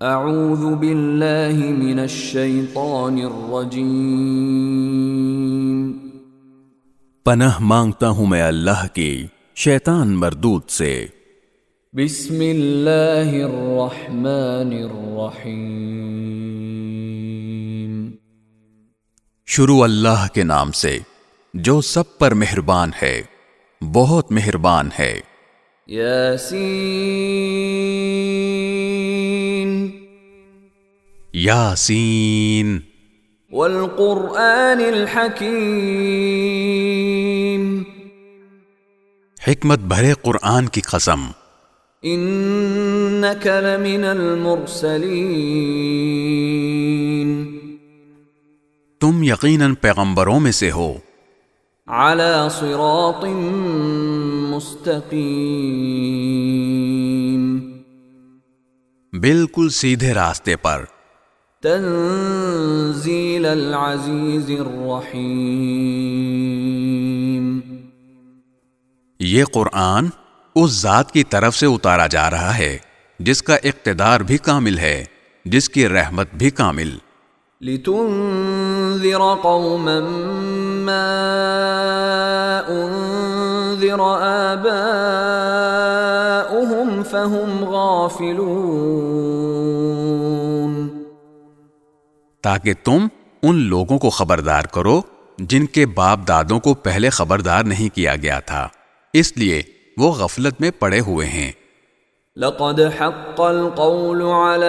اعوذ باللہ من الشیطان الرجیم۔ پناہ مانگتا ہوں میں اللہ کی شیطان مردود سے۔ بسم اللہ الرحمن الرحیم۔ شروع اللہ کے نام سے جو سب پر مہربان ہے، بہت مہربان ہے۔ یاسین یاسین والقرآن الحکیم۔ حکمت بھرے قرآن کی قسم۔ انک لمن المرسلین۔ تم یقیناً پیغمبروں میں سے ہو۔ علی صراط مستقیم۔ بالکل سیدھے راستے پر۔ تنزیل العزیز الرحیم۔ یہ قرآن اس ذات کی طرف سے اتارا جا رہا ہے جس کا اقتدار بھی کامل ہے، جس کی رحمت بھی کامل۔ لتنذر قوما ما انذر آباؤهم فهم غافلون۔ تاکہ تم ان لوگوں کو خبردار کرو جن کے باپ دادوں کو پہلے خبردار نہیں کیا گیا تھا، اس لیے وہ غفلت میں پڑے ہوئے ہیں۔ لقد حق القول على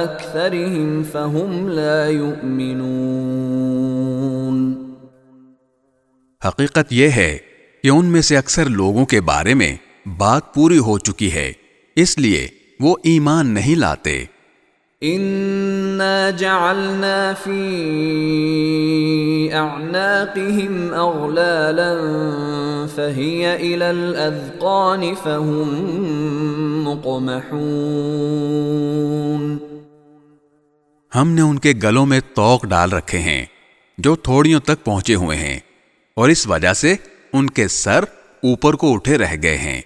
اکثرهم فهم لا يؤمنون۔ حقیقت یہ ہے کہ ان میں سے اکثر لوگوں کے بارے میں بات پوری ہو چکی ہے، اس لیے وہ ایمان نہیں لاتے۔ انا جعلنا فی اعناقهم اغلالا فهي الى الاذقان فهم مقمحون۔ ہم نے ان کے گلوں میں طوق ڈال رکھے ہیں جو تھوڑیوں تک پہنچے ہوئے ہیں، اور اس وجہ سے ان کے سر اوپر کو اٹھے رہ گئے ہیں۔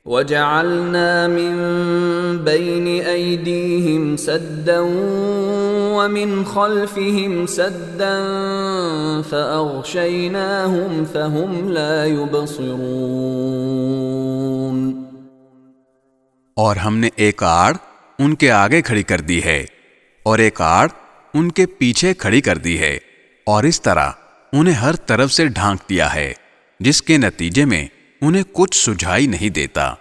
وَجَعَلْنَا مِن بَيْنِ أَيْدِيهِمْ سَدًّا وَمِنْ خَلْفِهِمْ سَدًّا فَأَغْشَيْنَاهُمْ فَهُمْ لَا يُبْصِرُونَ۔ اور ہم نے ایک آڑ ان کے آگے کھڑی کر دی ہے اور ایک آڑ ان کے پیچھے کھڑی کر دی ہے، اور اس طرح انہیں ہر طرف سے ڈھانک دیا ہے، جس کے نتیجے میں انہیں کچھ سجھائی نہیں دیتا۔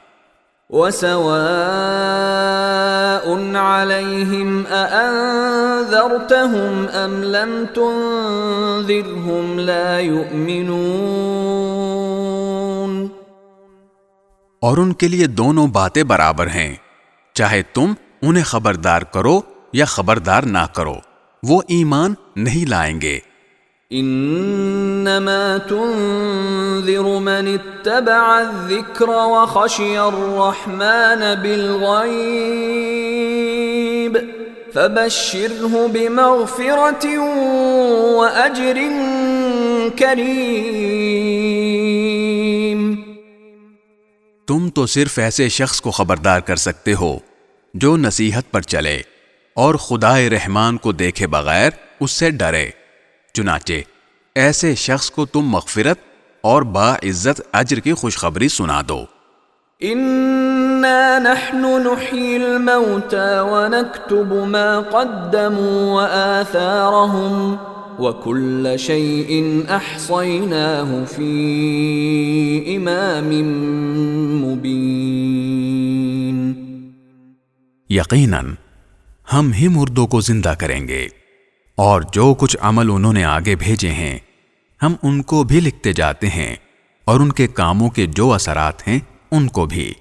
وَسَوَاءٌ عَلَيْهِمْ أَأَنذَرْتَهُمْ أَمْ لَمْ تُنذِرْهُمْ لَا يُؤْمِنُونَ۔ اور ان کے لیے دونوں باتیں برابر ہیں، چاہے تم انہیں خبردار کرو یا خبردار نہ کرو، وہ ایمان نہیں لائیں گے۔ انما تنذر من اتبع الذکر وخشی الرحمن بالغیب فبشرہ بمغفرۃ واجر کریم۔ تم تو صرف ایسے شخص کو خبردار کر سکتے ہو جو نصیحت پر چلے اور خدائے رحمان کو دیکھے بغیر اس سے ڈرے، چنانچہ ایسے شخص کو تم مغفرت اور باعزت اجر کی خوشخبری سنا دو۔ انا نحن نحيي الموتى ونكتب ما قدموا وآثارهم وكل شيء احصيناه في امام مبين۔ یقیناً ہم ہی مردوں کو زندہ کریں گے، اور جو کچھ عمل انہوں نے آگے بھیجے ہیں ہم ان کو بھی لکھتے جاتے ہیں، اور ان کے کاموں کے جو اثرات ہیں ان کو بھی،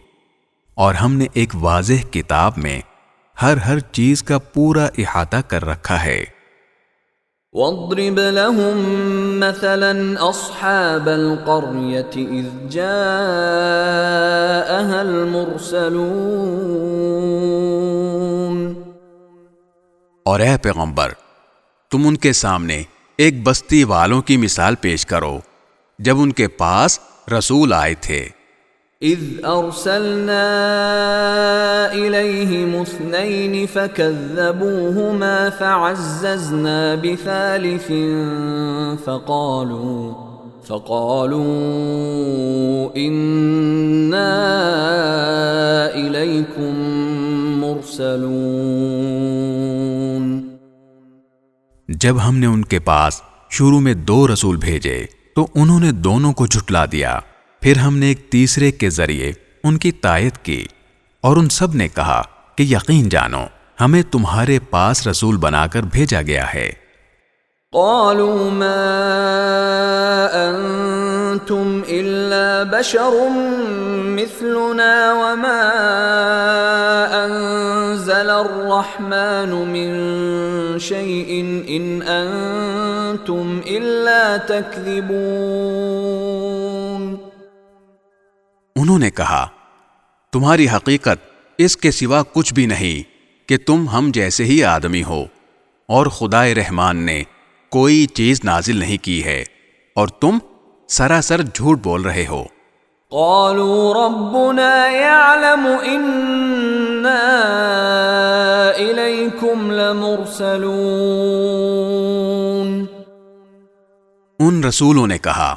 اور ہم نے ایک واضح کتاب میں ہر چیز کا پورا احاطہ کر رکھا ہے۔ وَاضْرِبْ لَهُمْ مَثَلًا أَصْحَابَ الْقَرْيَةِ إِذْ جَاءَهَا الْمُرْسَلُونَ۔ اور اے پیغمبر، تم ان کے سامنے ایک بستی والوں کی مثال پیش کرو جب ان کے پاس رسول آئے تھے۔ إذ أرسلنا إليهم 2 فكذبوهما فعززنا بثالث فقالوا إنا إليكم مرسلون۔ جب ہم نے ان کے پاس شروع میں 2 رسول بھیجے تو انہوں نے دونوں کو جھٹلا دیا، پھر ہم نے ایک تیسرے کے ذریعے ان کی تائید کی، اور ان سب نے کہا کہ یقین جانو ہمیں تمہارے پاس رسول بنا کر بھیجا گیا ہے۔ قالوا ما أنتم إلا بشر مثلنا وما أنزل الرحمن من شيء إن أنتم إلا تكذبون۔ انہوں نے کہا تمہاری حقیقت اس کے سوا کچھ بھی نہیں کہ تم ہم جیسے ہی آدمی ہو، اور خدائے رحمان نے کوئی چیز نازل نہیں کی ہے، اور تم سراسر جھوٹ بول رہے ہو۔ قالوا ربنا يعلم إنا إليكم لمرسلون۔ ان رسولوں نے کہا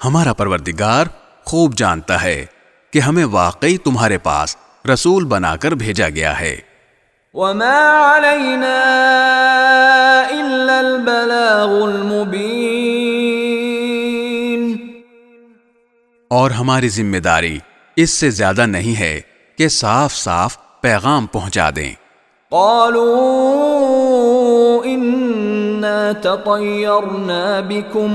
ہمارا پروردگار خوب جانتا ہے کہ ہمیں واقعی تمہارے پاس رسول بنا کر بھیجا گیا ہے۔ وما علينا إلا البلاغ المبين۔ اور ہماری ذمہ داری اس سے زیادہ نہیں ہے کہ صاف صاف پیغام پہنچا دیں۔ قالوا إنا تطيرنا بكم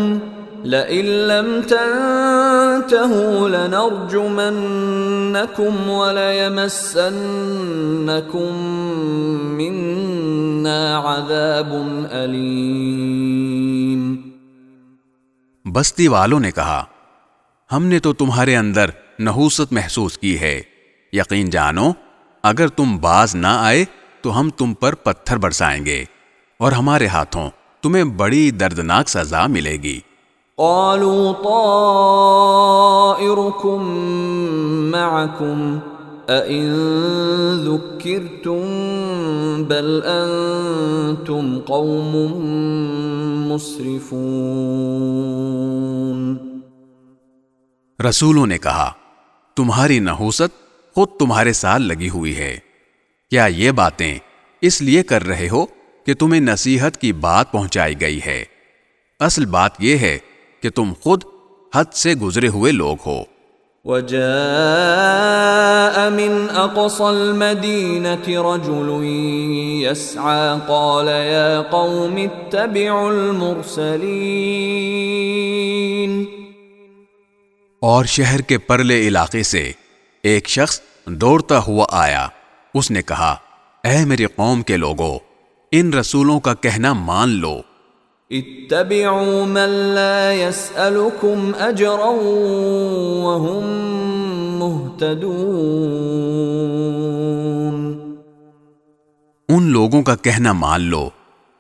لئن لم تنتهوا لنرجمنكم وليمسنكم منا عذاب أليم۔ بستی والوں نے کہا ہم نے تو تمہارے اندر نحوست محسوس کی ہے، یقین جانو اگر تم باز نہ آئے تو ہم تم پر پتھر برسائیں گے، اور ہمارے ہاتھوں تمہیں بڑی دردناک سزا ملے گی۔ قالوا طائركم معكم أئن ذكرتم بل أنتم قوم مسرفون۔ رسولوں نے کہا تمہاری نحوست خود تمہارے ساتھ لگی ہوئی ہے، کیا یہ باتیں اس لیے کر رہے ہو کہ تمہیں نصیحت کی بات پہنچائی گئی ہے؟ اصل بات یہ ہے کہ تم خود حد سے گزرے ہوئے لوگ ہو۔ وجاء من أقصى المدينة رجل يسعى قال يا قوم اتبعوا المرسلين۔ اور شہر کے پرلے علاقے سے ایک شخص دوڑتا ہوا آیا، اس نے کہا اے میری قوم کے لوگوں، ان رسولوں کا کہنا مان لو۔ اتبعوا من لا يسألكم أجرا وهم مهتدون۔ ان لوگوں کا کہنا مان لو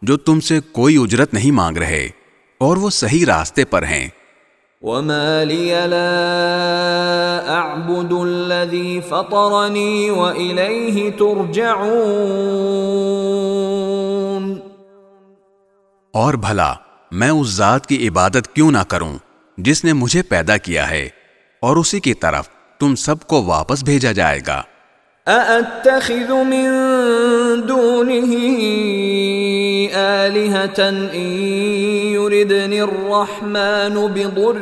جو تم سے کوئی اجرت نہیں مانگ رہے اور وہ صحیح راستے پر ہیں۔ وما لي لا أعبد الذي فطرني وإليه ترجعون۔ اور بھلا میں اس ذات کی عبادت کیوں نہ کروں جس نے مجھے پیدا کیا ہے، اور اسی کی طرف تم سب کو واپس بھیجا جائے گا۔ أأتخذ من دونه آلهة إن يردني الرحمن بضر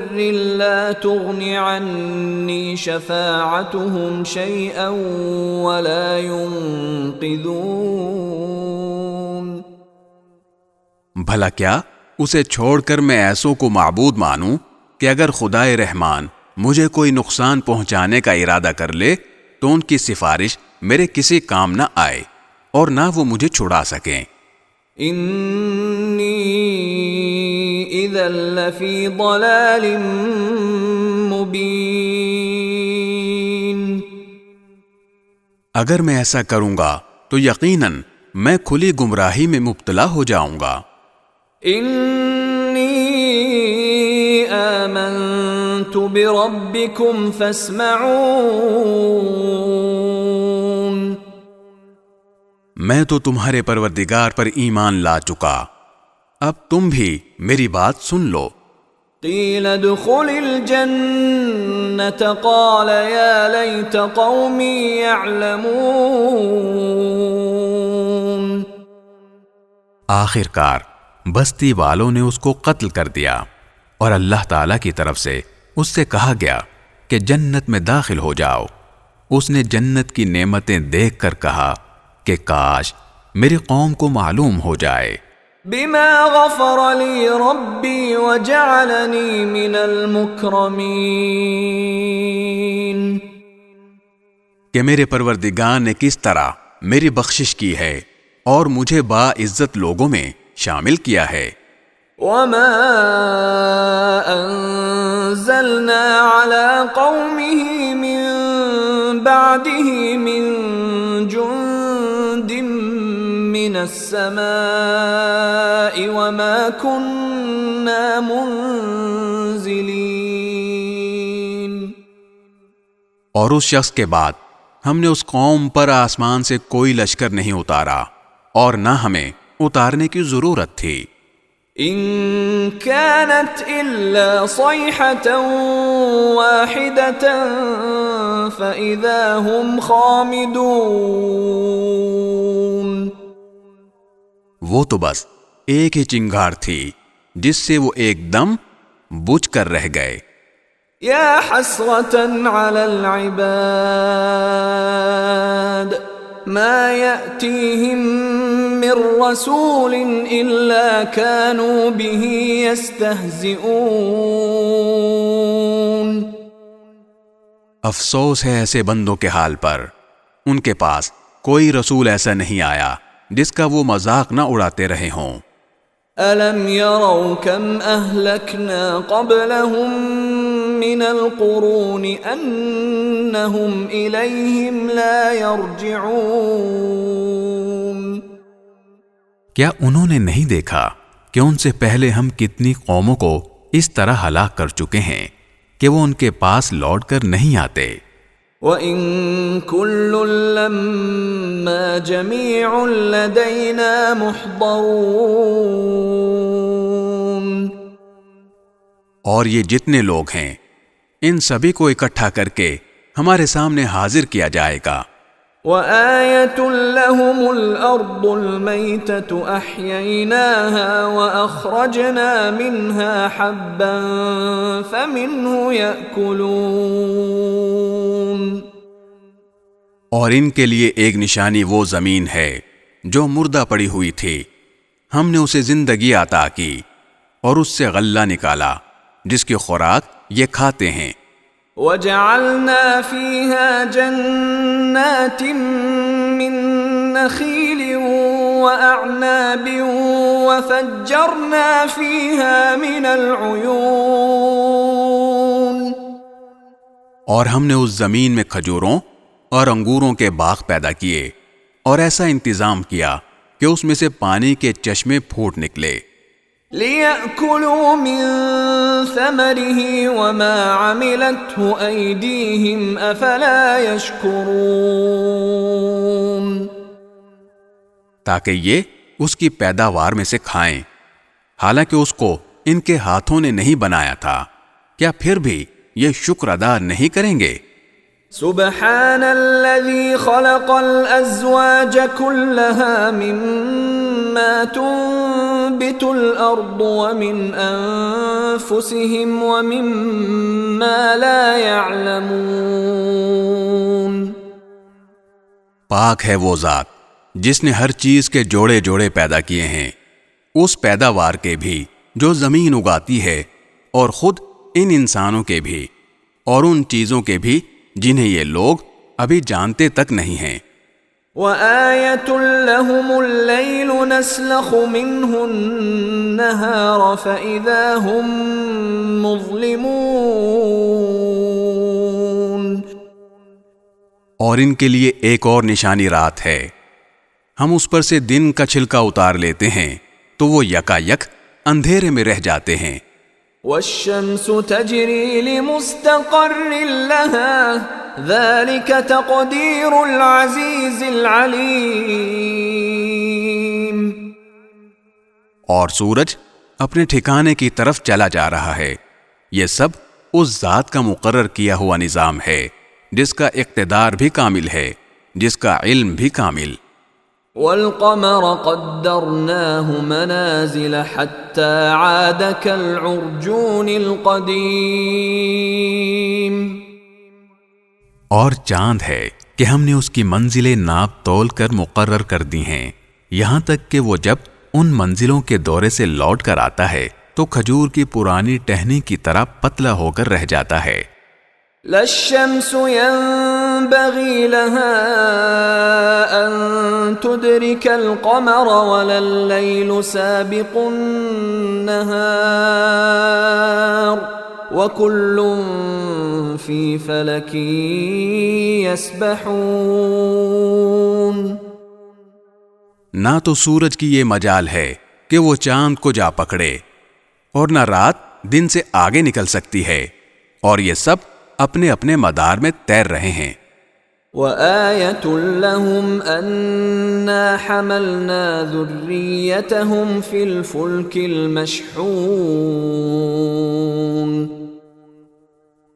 لا تغن عني شفاعتهم شيئا ولا ينقذون۔ بھلا کیا اسے چھوڑ کر میں ایسوں کو معبود مانوں کہ اگر خدائے رحمان مجھے کوئی نقصان پہنچانے کا ارادہ کر لے تو ان کی سفارش میرے کسی کام نہ آئے اور نہ وہ مجھے چھڑا سکیں۔ انی اذا لفی ضلال مبین۔ اگر میں ایسا کروں گا تو یقیناً میں کھلی گمراہی میں مبتلا ہو جاؤں گا۔ انی آمنت بربكم فاسمعون میں تو تمہارے پروردگار پر ایمان لا چکا، اب تم بھی میری بات سن لو۔ قیل ادخل الجنة قال یا لیت قومی یعلمون۔ آخر کار بستی والوں نے اس کو قتل کر دیا، اور اللہ تعالی کی طرف سے اس سے کہا گیا کہ جنت میں داخل ہو جاؤ۔ اس نے جنت کی نعمتیں دیکھ کر کہا کہ کاش میری قوم کو معلوم ہو جائے۔ بما غفر لی ربی وجعلنی من المکرمین، کہ میرے پروردگار نے کس طرح میری بخشش کی ہے اور مجھے باعزت لوگوں میں شامل کیا ہے۔ وما انزلنا على قومه من بعده من جند من السماء وما كنا منزلين۔ اور اس شخص کے بعد ہم نے اس قوم پر آسمان سے کوئی لشکر نہیں اتارا، اور نہ ہمیں اتارنے کی ضرورت تھی۔ ان كانت الا صيحة واحدة فاذا هم خامدون، وہ تو بس ایک ہی چنگھاڑ تھی جس سے وہ ایک دم بجھ کر رہ گئے۔ یا حسرة على العباد ما يأتيهم من رسول إلا كانوا به يستهزئون۔ افسوس ہے ایسے بندوں کے حال پر، ان کے پاس کوئی رسول ایسا نہیں آیا جس کا وہ مذاق نہ اڑاتے رہے ہوں۔ أَلَمْ يَرَوْا كَمْ أَهْلَكْنَا قَبْلَهُمْ مِنَ الْقُرُونِ أَنَّهُمْ إِلَيْهِمْ لَا يَرْجِعُونَ۔ کیا انہوں نے نہیں دیکھا کہ ان سے پہلے ہم کتنی قوموں کو اس طرح ہلاک کر چکے ہیں کہ وہ ان کے پاس لوٹ کر نہیں آتے۔ وَإِن كُلٌّ لَّمَّا جَمِيعٌ لَّدَيْنَا مُحْضَرُونَ۔ اور یہ جتنے لوگ ہیں ان سبھی کو اکٹھا کر کے ہمارے سامنے حاضر کیا جائے گا۔ وَآيَةٌ لَّهُمُ الْأَرْضُ الْمَيْتَةُ أَحْيَيْنَاهَا وَأَخْرَجْنَا مِنْهَا حَبًّا فَمِنْهُ يَأْكُلُونَ۔ اور ان کے لیے ایک نشانی وہ زمین ہے جو مردہ پڑی ہوئی تھی، ہم نے اسے زندگی عطا کی اور اس سے غلہ نکالا جس کی خوراک یہ کھاتے ہیں۔ وَجَعَلْنَا فِيهَا جَنَّاتٍ مِّن نَّخِيلٍ وَأَعْنَابٍ وَفَجَّرْنَا فِيهَا مِنَ الْعُيُونِ۔ اور ہم نے اس زمین میں کھجوروں اور انگوروں کے باغ پیدا کیے اور ایسا انتظام کیا کہ اس میں سے پانی کے چشمے پھوٹ نکلے۔ لِيَأْكُلُوا مِن ثَمَرِهِ وَمَا عَمِلَتْهُ أَيْدِيهِمْ أَفَلَا يَشْكُرُونَ۔ تاکہ یہ اس کی پیداوار میں سے کھائیں، حالانکہ اس کو ان کے ہاتھوں نے نہیں بنایا تھا، کیا پھر بھی یہ شکر ادا نہیں کریں گے؟ سبحان الذي خلق الأزواج كلها مما تنبت الأرض ومن أنفسهم ومما لا يعلمون۔ پاک ہے وہ ذات جس نے ہر چیز کے جوڑے جوڑے پیدا کیے ہیں، اس پیداوار کے بھی جو زمین اگاتی ہے، اور خود ان انسانوں کے بھی، اور ان چیزوں کے بھی جنہیں یہ لوگ ابھی جانتے تک نہیں ہیں۔ وَآيَةٌ لَّهُمُ اللَّيْلُ نَسْلَخُ مِنْهُ النَّهَارَ فَإِذَا هُمْ مُظْلِمُونَ۔ اور ان کے لیے ایک اور نشانی رات ہے، ہم اس پر سے دن کا چھلکا اتار لیتے ہیں تو وہ یکا یک اندھیرے میں رہ جاتے ہیں۔ والشمس تجري لمستقر لها ذلك تقدير العزيز العليم. اور سورج اپنے ٹھکانے کی طرف چلا جا رہا ہے. یہ سب اس ذات کا مقرر کیا ہوا نظام ہے جس کا اقتدار بھی کامل ہے، جس کا علم بھی کامل. والقمر قدرناه منازل حتى عاد كالعرجون القديم. اور چاند ہے کہ ہم نے اس کی منزلیں ناپ تول کر مقرر کر دی ہیں، یہاں تک کہ وہ جب ان منزلوں کے دورے سے لوٹ کر آتا ہے تو کھجور کی پرانی ٹہنی کی طرح پتلا ہو کر رہ جاتا ہے. لا الشمس ينبغي لها أن تدرك القمر ولا الليل سابق النهار وكل في فلك يسبحون. نہ تو سورج کی یہ مجال ہے کہ وہ چاند کو جا پکڑے، اور نہ رات دن سے آگے نکل سکتی ہے، اور یہ سب اپنے اپنے مدار میں تیر رہے ہیں. وَآيَةٌ لَهُمْ أَنَّا حَمَلْنَا ذُرِّيَّتَهُمْ فِي الْفُلْكِ الْمَشْحُونِ.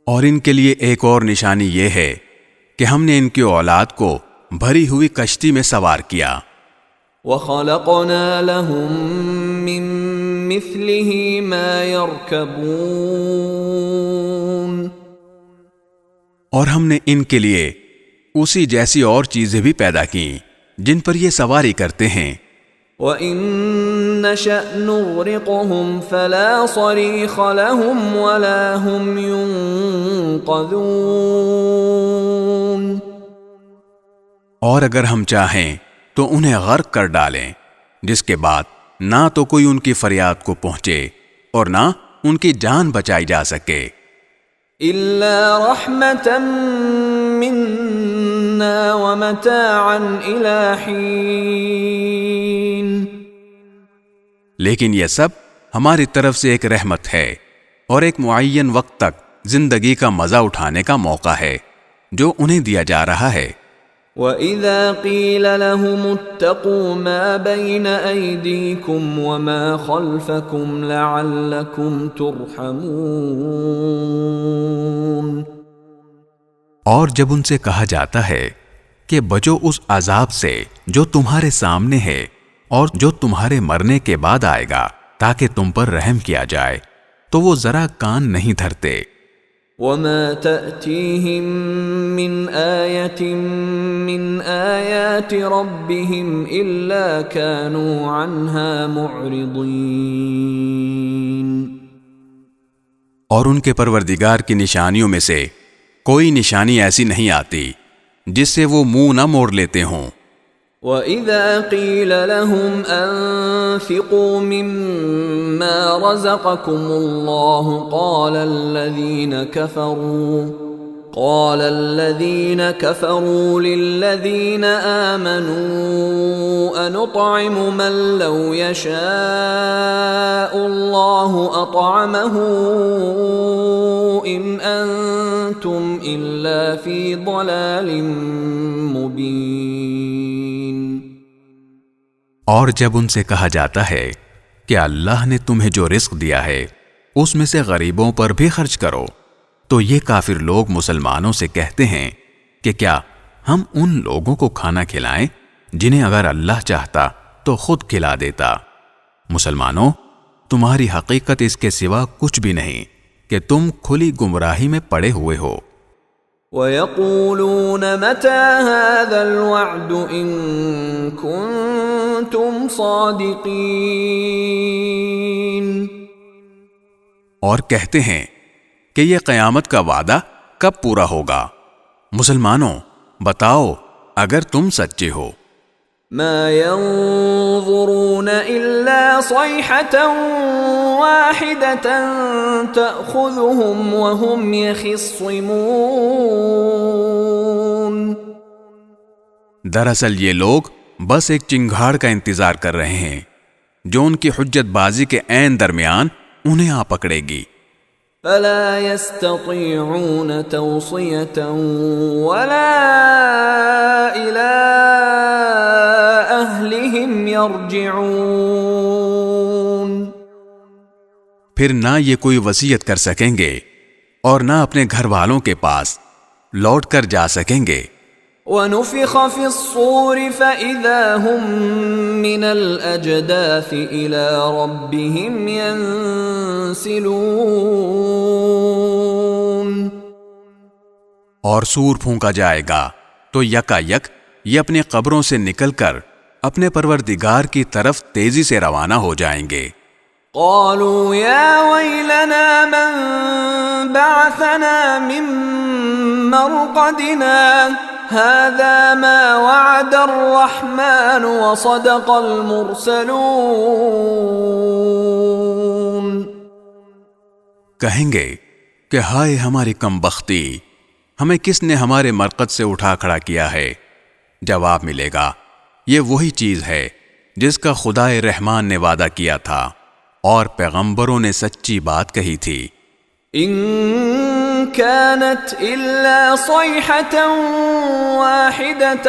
اور ان کے لیے ایک اور نشانی یہ ہے کہ ہم نے ان کی اولاد کو بھری ہوئی کشتی میں سوار کیا. وَخَلَقْنَا لَهُم مِّن مِّثْلِهِ مَا يَرْكَبُونَ. اور ہم نے ان کے لیے اسی جیسی اور چیزیں بھی پیدا کی جن پر یہ سواری کرتے ہیں. وَإِن نَّشَأْ نُغْرِقْهُمْ فَلَا صَرِيخَ لَهُمْ وَلَا هُمْ يُنقَذُونَ. اور اگر ہم چاہیں تو انہیں غرق کر ڈالیں، جس کے بعد نہ تو کوئی ان کی فریاد کو پہنچے اور نہ ان کی جان بچائی جا سکے. إِلَّا رَحْمَةً مِّنَّا وَمَتَاعًا إِلَى حِينٍ. لیکن یہ سب ہماری طرف سے ایک رحمت ہے اور ایک معین وقت تک زندگی کا مزہ اٹھانے کا موقع ہے جو انہیں دیا جا رہا ہے. وَإِذَا قِيلَ لَهُمُ اتَّقُوا مَا بَيْنَ أَيْدِيكُمْ وَمَا خَلْفَكُمْ لَعَلَّكُمْ تُرْحَمُونَ. اور جب ان سے کہا جاتا ہے کہ بچو اس عذاب سے جو تمہارے سامنے ہے اور جو تمہارے مرنے کے بعد آئے گا تاکہ تم پر رحم کیا جائے، تو وہ ذرا کان نہیں دھرتے. وَمَا تَأْتِيهِم مِّنْ آيَةٍ مِّنْ آيَاتِ رَبِّهِمْ إِلَّا كَانُوا عَنْهَا مُعْرِضِينَ. اور ان کے پروردگار کی نشانیوں میں سے کوئی نشانی ایسی نہیں آتی جس سے وہ منہ نہ موڑ لیتے ہوں. وَإِذَا قِيلَ لَهُمْ أَنفِقُوا مِمَّا رَزَقَكُمُ اللَّهُ قَالَ الَّذِينَ كَفَرُوا لِلَّذِينَ آمَنُوا أَنُطْعِمُ مَن لَّوْ يَشَاءُ اللَّهُ أَطْعَمَهُ إِنْ أَنتُمْ إِلَّا فِي ضَلَالٍ مُّبِينٍ. اور جب ان سے کہا جاتا ہے کہ اللہ نے تمہیں جو رزق دیا ہے اس میں سے غریبوں پر بھی خرچ کرو، تو یہ کافر لوگ مسلمانوں سے کہتے ہیں کہ کیا ہم ان لوگوں کو کھانا کھلائیں جنہیں اگر اللہ چاہتا تو خود کھلا دیتا. مسلمانوں، تمہاری حقیقت اس کے سوا کچھ بھی نہیں کہ تم کھلی گمراہی میں پڑے ہوئے ہو. وَيَقُولُونَ مَتَى هَذَا الْوَعْدُ إِن كُنتُمْ صَادِقِينَ. اور کہتے ہیں کہ یہ قیامت کا وعدہ کب پورا ہوگا؟ مسلمانوں، بتاؤ اگر تم سچے ہو. ما ينظرون إلا صيحة واحدة تأخذهم وهم يخصمون. دراصل یہ لوگ بس ایک چنگھاڑ کا انتظار کر رہے ہیں جو ان کی حجت بازی کے عین درمیان انہیں آ پکڑے گی. فلا يستطيعون توصية ولا إلى أهلهم يرجعون. پھر نہ یہ کوئی وصیت کر سکیں گے اور نہ اپنے گھر والوں کے پاس لوٹ کر جا سکیں گے. وَنُفِخَ فِي الصُّورِ فَإِذَا هُم مِّنَ الْأَجْدَاثِ إِلَى رَبِّهِمْ يَنسِلُونَ. اور سور پھونکا جائے گا تو یکا یک یہ اپنی قبروں سے نکل کر اپنے پروردگار کی طرف تیزی سے روانہ ہو جائیں گے. قالوا يا ويلنا من بعثنا من مرقدنا هذا ما وعد الرحمن وصدق المرسلون. کہیں گے کہ ہائے ہماری کم بختی، ہمیں کس نے ہمارے مرقد سے اٹھا کھڑا کیا ہے؟ جواب ملے گا یہ وہی چیز ہے جس کا خدائے رحمان نے وعدہ کیا تھا اور پیغمبروں نے سچی بات کہی تھی. ان كانت الا صيحة واحدة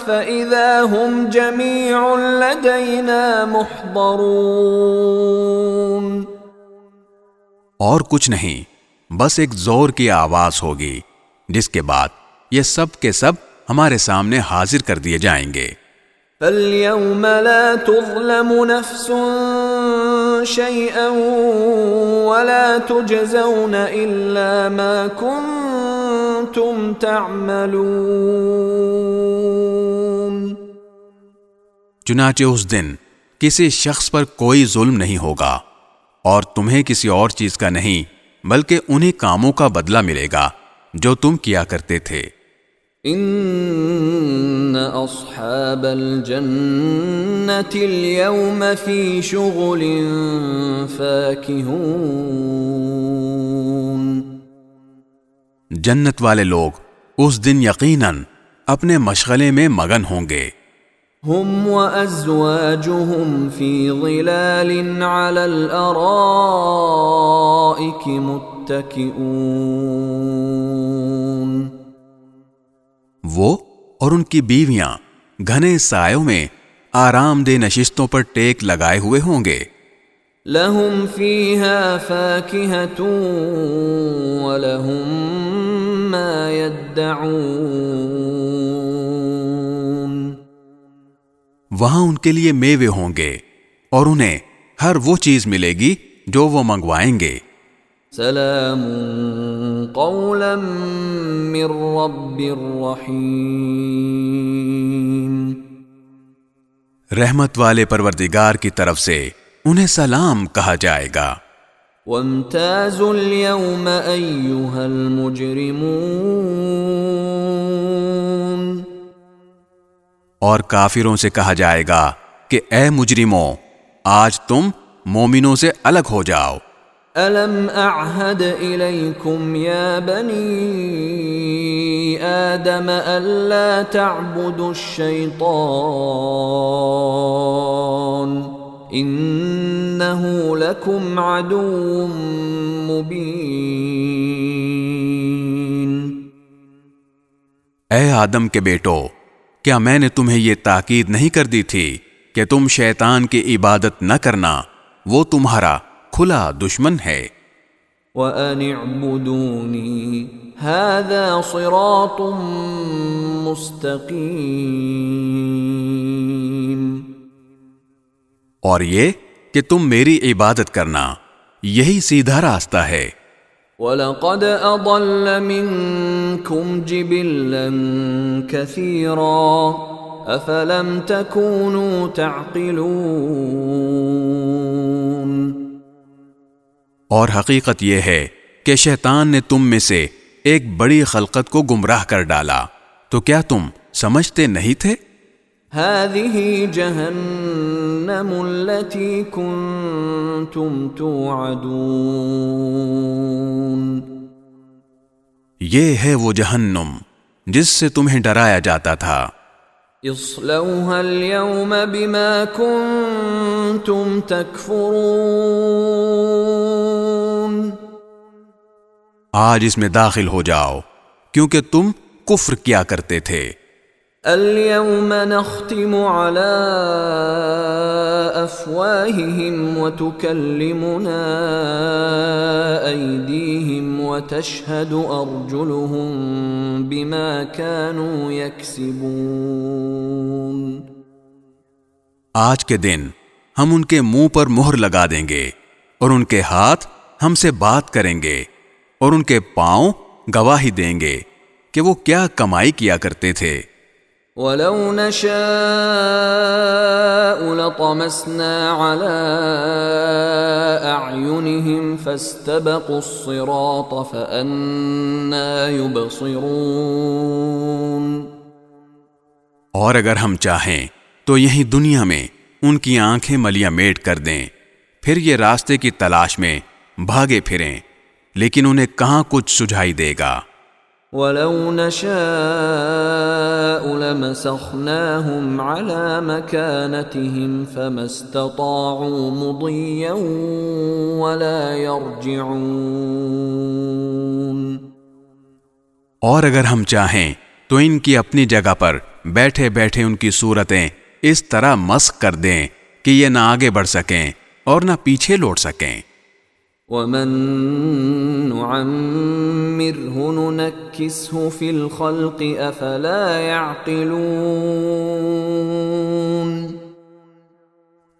فاذا هم جميع لدينا محضرون. اور کچھ نہیں، بس ایک زور کی آواز ہوگی جس کے بعد یہ سب کے سب ہمارے سامنے حاضر کر دیے جائیں گے. فَالْيَوْمَ لَا تُظْلَمُ نَفْسٌ شَيْئًا وَلَا تُجْزَوْنَ إِلَّا مَا كُنْتُمْ تَعْمَلُونَ. چنانچہ اس دن کسی شخص پر کوئی ظلم نہیں ہوگا اور تمہیں کسی اور چیز کا نہیں بلکہ انہی کاموں کا بدلہ ملے گا جو تم کیا کرتے تھے. ان اصحاب الجنة اليوم في شغل فاكهون. جنت والے لوگ اس دن یقیناً اپنے مشغلے میں مگن ہوں گے. هم وازواجهم في ظلال على الارائك متكئون. وہ اور ان کی بیویاں گھنے سایوں میں آرام دہ نشستوں پر ٹیک لگائے ہوئے ہوں گے. لهم فيها فاكهة ولهم ما يدعون. وہاں ان کے لیے میوے ہوں گے اور انہیں ہر وہ چیز ملے گی جو وہ منگوائیں گے. سلام قولا من رب الرحیم. رحمت والے پروردگار کی طرف سے انہیں سلام کہا جائے گا. وامتازوا اليوم ایھا المجرمون. اور کافروں سے کہا جائے گا کہ اے مجرموں، آج تم مومنوں سے الگ ہو جاؤ. أَلَمْ أَعْهَدْ إِلَيْكُمْ يَا بَنِي آدَمَ أَلَّا تَعْبُدُوا الشَّيْطَانَ إِنَّهُ لَكُمْ عَدُوٌّ مُبِينٌ. اے آدم کے بیٹو، کیا میں نے تمہیں یہ تاکید نہیں کر دی تھی کہ تم شیطان کی عبادت نہ کرنا، وہ تمہارا کھلا دشمن ہے. وَأَنِ اعْبُدُونِي هَذَا صِرَاطٌ مُسْتَقِيمٌ. اور یہ کہ تم میری عبادت کرنا، یہی سیدھا راستہ ہے. وَلَقَدْ أَضَلَّ مِنْكُمْ جِبِلًّا كَثِيرًا أَفَلَمْ تَكُونُوا تَعْقِلُونَ. اور حقیقت یہ ہے کہ شیطان نے تم میں سے ایک بڑی خلقت کو گمراہ کر ڈالا، تو کیا تم سمجھتے نہیں تھے؟ هذه جهنم التي كنتم توعدون. یہ ہے وہ جہنم جس سے تمہیں ڈرایا جاتا تھا. اصلوها اليوم بما كنتم تكفرون. آج اس میں داخل ہو جاؤ کیونکہ تم کفر کیا کرتے تھے۔ اليوم نختم على افواههم وتكلمنا ايديهم وتشهد ارجلهم بما كانوا يكسبون۔ آج کے دن ہم ان کے منہ پر مہر لگا دیں گے اور ان کے ہاتھ ہم سے بات کریں گے اور ان کے پاؤں گواہی دیں گے کہ وہ کیا کمائی کیا کرتے تھے۔ وَلَوْ نَشَاءُ لَطَمَسْنَا عَلَىٰ أَعْيُنِهِمْ فَاسْتَبَقُوا الصِّرَاطَ فَأَنَّىٰ يُبْصِرُونَ۔ اور اگر ہم چاہیں تو یہیں دنیا میں ان کی آنکھیں ملیاں میٹ کر دیں، پھر یہ راستے کی تلاش میں بھاگے پھریں، لیکن انہیں کہاں کچھ سجھائی دے گا۔ وَلَوْ نَشَاءُ لَمَسَخْنَاهُمْ عَلَىٰ مَكَانَتِهِمْ فَمَا اسْتَطَاعُوا مُضِيًّا وَلَا يَرْجِعُونَ۔ اور اگر ہم چاہیں تو ان کی اپنی جگہ پر بیٹھے بیٹھے ان کی صورتیں اس طرح مسخ کر دیں کہ یہ نہ آگے بڑھ سکیں اور نہ پیچھے لوٹ سکیں۔ وَمَن نُعَمِّرْهُ نُنَكِّسْهُ فِي الْخَلْقِ أَفَلَا يَعْقِلُونَ۔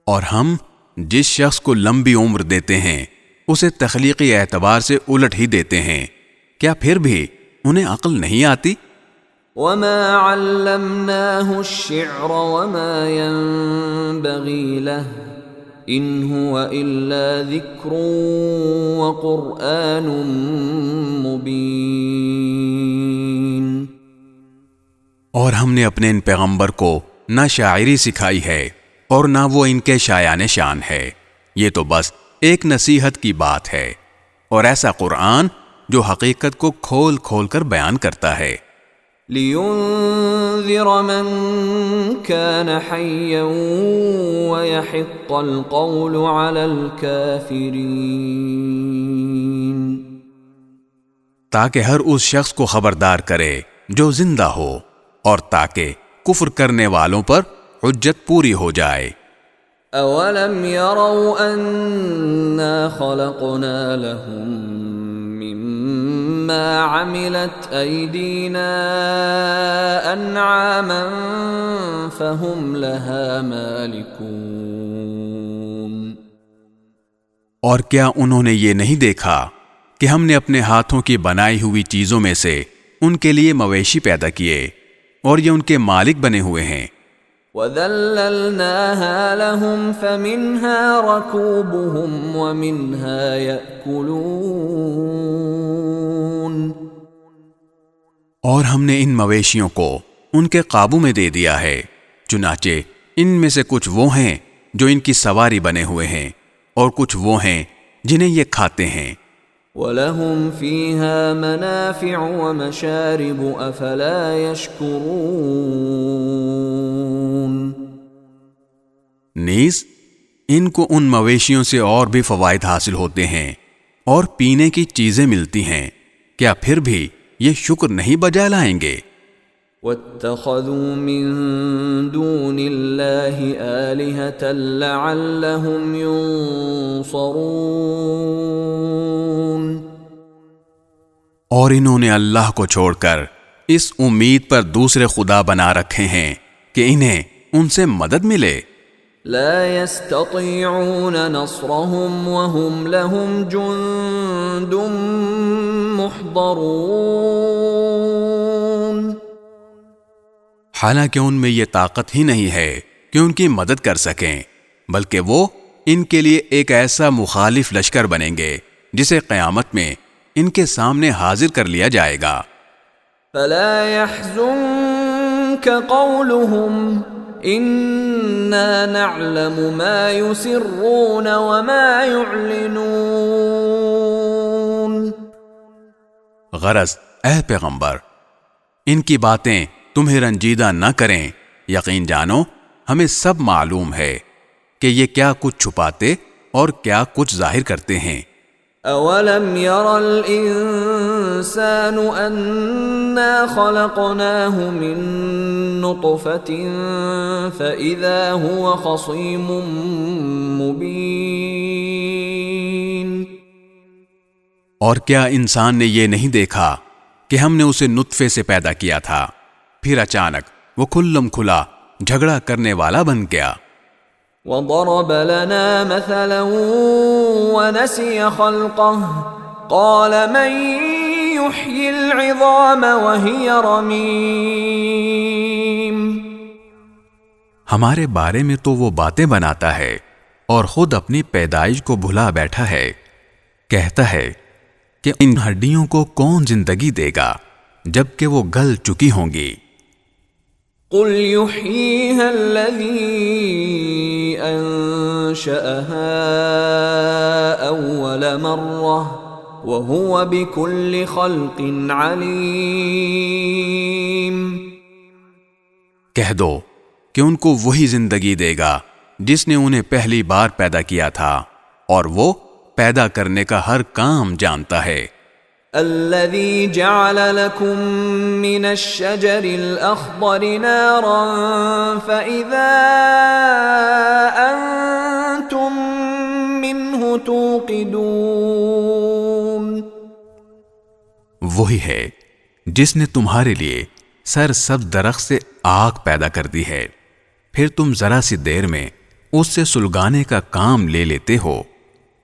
اور ہم جس شخص کو لمبی عمر دیتے ہیں اسے تخلیقی اعتبار سے الٹ ہی دیتے ہیں، کیا پھر بھی انہیں عقل نہیں آتی؟ وَمَا عَلَّمْنَاهُ الشِّعْرَ وَمَا يَنبَغِي لَهُ إِنْ هُوَ إِلَّا ذِكْرٌ وَقُرْآنٌ مُبِينٌ۔ اور ہم نے اپنے ان پیغمبر کو نہ شاعری سکھائی ہے اور نہ وہ ان کے شایان شان ہے، یہ تو بس ایک نصیحت کی بات ہے اور ایسا قرآن جو حقیقت کو کھول کھول کر بیان کرتا ہے۔ لِيُنذِرَ مَن كَانَ حَيًّا وَيَحِقَّ الْقَوْلُ عَلَى الْكَافِرِينَ۔ تاکہ ہر اس شخص کو خبردار کرے جو زندہ ہو اور تاکہ کفر کرنے والوں پر حجت پوری ہو جائے۔ أَوَلَمْ يَرَوْا أَنَّا خَلَقْنَا لَهُم مِّمَّا عَمِلَتْ أَيْدِينَا أَنْعَامًا فَهُمْ لَهَا مَالِكُونَ۔ اور کیا انہوں نے یہ نہیں دیکھا کہ ہم نے اپنے ہاتھوں کی بنائی ہوئی چیزوں میں سے ان کے لیے مویشی پیدا کیے اور یہ ان کے مالک بنے ہوئے ہیں۔ وَذَلَّلْنَاهَا لَهُمْ فَمِنْهَا رَكُوبُهُمْ وَمِنْهَا يَأْكُلُونَ۔ اور ہم نے ان مویشیوں کو ان کے قابو میں دے دیا ہے، چنانچہ ان میں سے کچھ وہ ہیں جو ان کی سواری بنے ہوئے ہیں اور کچھ وہ ہیں جنہیں یہ کھاتے ہیں۔ وَلَهُمْ فِيهَا مَنَافِعُ وَمَشَارِبُ أَفَلَا يَشْكُرُونَ۔ نیز ان کو ان مویشیوں سے اور بھی فوائد حاصل ہوتے ہیں اور پینے کی چیزیں ملتی ہیں، کیا پھر بھی یہ شکر نہیں بجا لائیں گے؟ وَاتَّخَذُوا مِن دُونِ اللَّهِ آلِهَةً لَعَلَّهُمْ يُنصَرُونَ۔ اور انہوں نے اللہ کو چھوڑ کر اس امید پر دوسرے خدا بنا رکھے ہیں کہ انہیں ان سے مدد ملے۔ لا يستطيعون نصرهم وهم لهم جند محضرون۔ حالانکہ ان میں یہ طاقت ہی نہیں ہے کہ ان کی مدد کر سکیں، بلکہ وہ ان کے لیے ایک ایسا مخالف لشکر بنیں گے جسے قیامت میں ان کے سامنے حاضر کر لیا جائے گا۔ فلا يحزنك قولهم إنا نعلم ما يسرون وما يعلنون۔ غرض اے پیغمبر، ان کی باتیں تمہیں رنجیدہ نہ کریں، یقین جانو ہمیں سب معلوم ہے کہ یہ کیا کچھ چھپاتے اور کیا کچھ ظاہر کرتے ہیں۔ أَوَلَمْ يَرَ الْإِنسَانُ أَنَّا خَلَقْنَاهُ مِن نُّطْفَةٍ فَإِذَا هُوَ خَصِيمٌ مُّبِينٌ۔ اور کیا انسان نے یہ نہیں دیکھا کہ ہم نے اسے نطفے سے پیدا کیا تھا، پھر اچانک وہ کھلم کھلا جھگڑا کرنے والا بن گیا۔ وَضَرَبَ لَنَا مَثَلًا وَنَسِيَ خَلْقَهُ قَالَ مَن يُحْيِي الْعِظَامَ وَهِيَ رَمِيمٌ۔ ہمارے بارے میں تو وہ باتیں بناتا ہے اور خود اپنی پیدائش کو بھلا بیٹھا ہے، کہتا ہے کہ ان ہڈیوں کو کون زندگی دے گا جبکہ وہ گل چکی ہوں گی۔ قُلْ يُحْيِيهَا الَّذِي أَنشَأَهَا أَوَّلَ مَرَّةٍ وَهُوَ بِكُلِّ خَلْقٍ عَلِيمٌ۔ کہہ دو کہ ان کو وہی زندگی دے گا جس نے انہیں پہلی بار پیدا کیا تھا، اور وہ پیدا کرنے کا ہر کام جانتا ہے۔ الذي جعل لكم من الشجر الأخضر نارا فإذا أنتم منه توقدون۔ وہی ہے جس نے تمہارے لیے سرسبز درخت سے آگ پیدا کر دی ہے، پھر تم ذرا سی دیر میں اس سے سلگانے کا کام لے لیتے ہو۔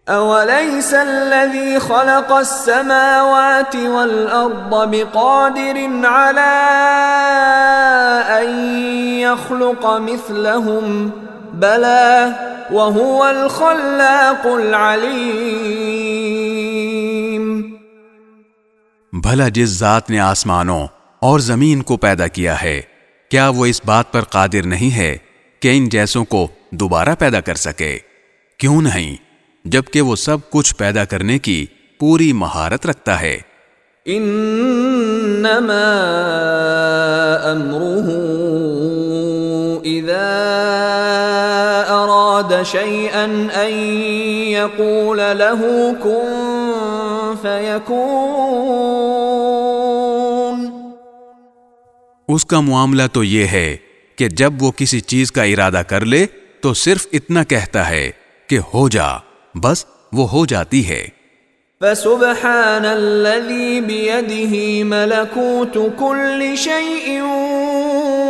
أَوَلَيْسَ الَّذِي خَلَقَ السَّمَاوَاتِ وَالْأَرْضَ بِقَادِرٍ عَلَىٰ أَن يَخْلُقَ مِثْلَهُم بَلَىٰ وَهُوَ الْخَلَّاقُ الْعَلِيمُ۔ بھلا جس ذات نے آسمانوں اور زمین کو پیدا کیا ہے، کیا وہ اس بات پر قادر نہیں ہے کہ ان جیسوں کو دوبارہ پیدا کر سکے؟ کیوں نہیں، جبکہ وہ سب کچھ پیدا کرنے کی پوری مہارت رکھتا ہے۔ انما امره اذا اراد شيئا ان يقول له كن فيكون۔ اس کا معاملہ تو یہ ہے کہ جب وہ کسی چیز کا ارادہ کر لے تو صرف اتنا کہتا ہے کہ ہو جا، بس وہ ہو جاتی ہے۔ فسبحان الذي بيده ملكوت كل شيء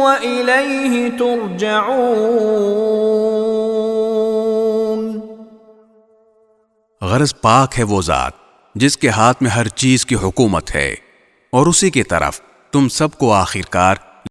وإليه ترجعون۔ غرض پاک ہے وہ ذات جس کے ہاتھ میں ہر چیز کی حکومت ہے، اور اسی کی طرف تم سب کو آخرکار